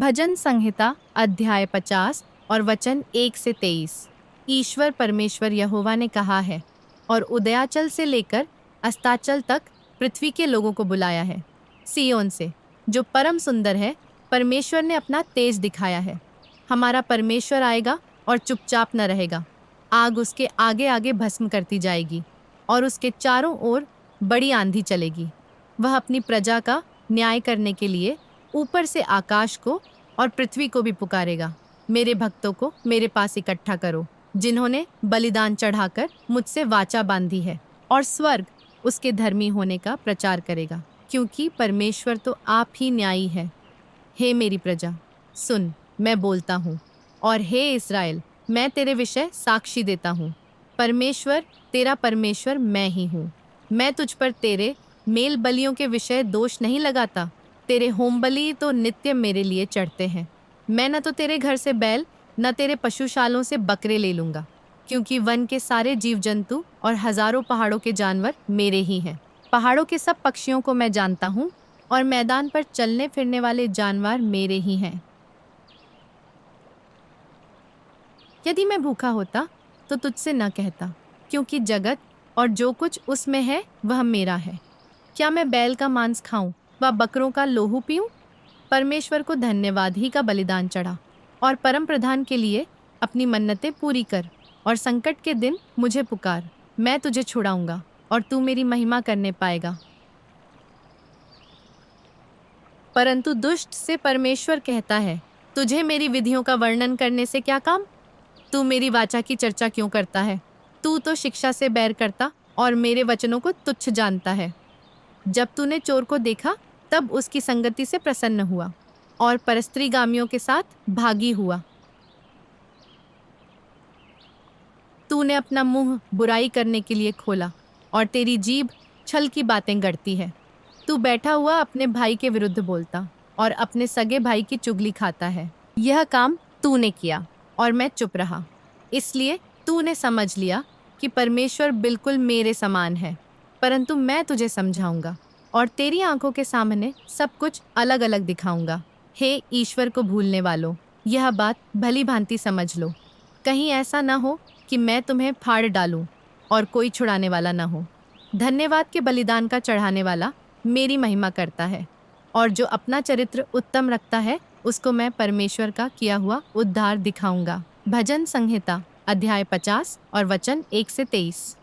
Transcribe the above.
भजन संहिता अध्याय 50 और वचन 1 से 23। ईश्वर परमेश्वर यहोवा ने कहा है और उदयाचल से लेकर अस्ताचल तक पृथ्वी के लोगों को बुलाया है। सिय्योन से जो परम सुंदर है, परमेश्वर ने अपना तेज दिखाया है। हमारा परमेश्वर आएगा और चुपचाप न रहेगा। आग उसके आगे आगे भस्म करती जाएगी और उसके चारों ओर बड़ी आंधी चलेगी। वह अपनी प्रजा का न्याय करने के लिए ऊपर से आकाश को और पृथ्वी को भी पुकारेगा। मेरे भक्तों को मेरे पास इकट्ठा करो, जिन्होंने बलिदान चढ़ाकर मुझसे वाचा बांधी है, और स्वर्ग उसके धर्मी होने का प्रचार करेगा, क्योंकि परमेश्वर तो आप ही न्यायी है। हे मेरी प्रजा, सुन, मैं बोलता हूँ, और हे इस्राएल, मैं तेरे विषय साक्षी देता हूँ। परमेश्वर तेरा परमेश्वर मैं ही हूँ। मैं तुझ पर तेरे मेल बलियों के विषय दोष नहीं लगाता। तेरे होम बलि तो नित्य मेरे लिए चढ़ते हैं। मैं न तो तेरे घर से बैल न तेरे पशुशालों से बकरे ले लूंगा, क्योंकि वन के सारे जीव जंतु और हजारों पहाड़ों के जानवर मेरे ही हैं। पहाड़ों के सब पक्षियों को मैं जानता हूँ, और मैदान पर चलने फिरने वाले जानवर मेरे ही हैं। यदि मैं भूखा होता तो तुझसे न कहता, क्योंकि जगत और जो कुछ उसमें है वह मेरा है। क्या मैं बैल का मांस खाऊं व बकरों का लोहू पीऊं? परमेश्वर को धन्यवाद ही का बलिदान चढ़ा, और परम प्रधान के लिए अपनी मन्नतें पूरी कर, और संकट के दिन मुझे पुकार। मैं तुझे छुड़ाऊंगा और तू मेरी महिमा करने पाएगा। परंतु दुष्ट से परमेश्वर कहता है, तुझे मेरी विधियों का वर्णन करने से क्या काम? तू मेरी वाचा की चर्चा क्यों करता है? तू तो शिक्षा से बैर करता और मेरे वचनों को तुच्छ जानता है। जब तूने चोर को देखा तब उसकी संगति से प्रसन्न हुआ, और परस्त्रीगामियों के साथ भागी हुआ। तूने अपना मुंह बुराई करने के लिए खोला, और तेरी जीभ छल की बातें गढ़ती है। तू बैठा हुआ अपने भाई के विरुद्ध बोलता और अपने सगे भाई की चुगली खाता है। यह काम तूने किया और मैं चुप रहा, इसलिए तूने समझ लिया कि परमेश्वर बिल्कुल मेरे समान है। परंतु मैं तुझे समझाऊंगा और तेरी आंखों के सामने सब कुछ अलग अलग दिखाऊंगा। हे ईश्वर को भूलने वालों, यह बात भली भांति समझ लो। कहीं ऐसा न हो कि मैं तुम्हें फाड़ डालूं और कोई छुड़ाने वाला न हो। धन्यवाद के बलिदान का चढ़ाने वाला मेरी महिमा करता है, और जो अपना चरित्र उत्तम रखता है उसको मैं परमेश्वर का किया हुआ उद्धार दिखाऊंगा। भजन संहिता अध्याय 50 और वचन 1 से 23।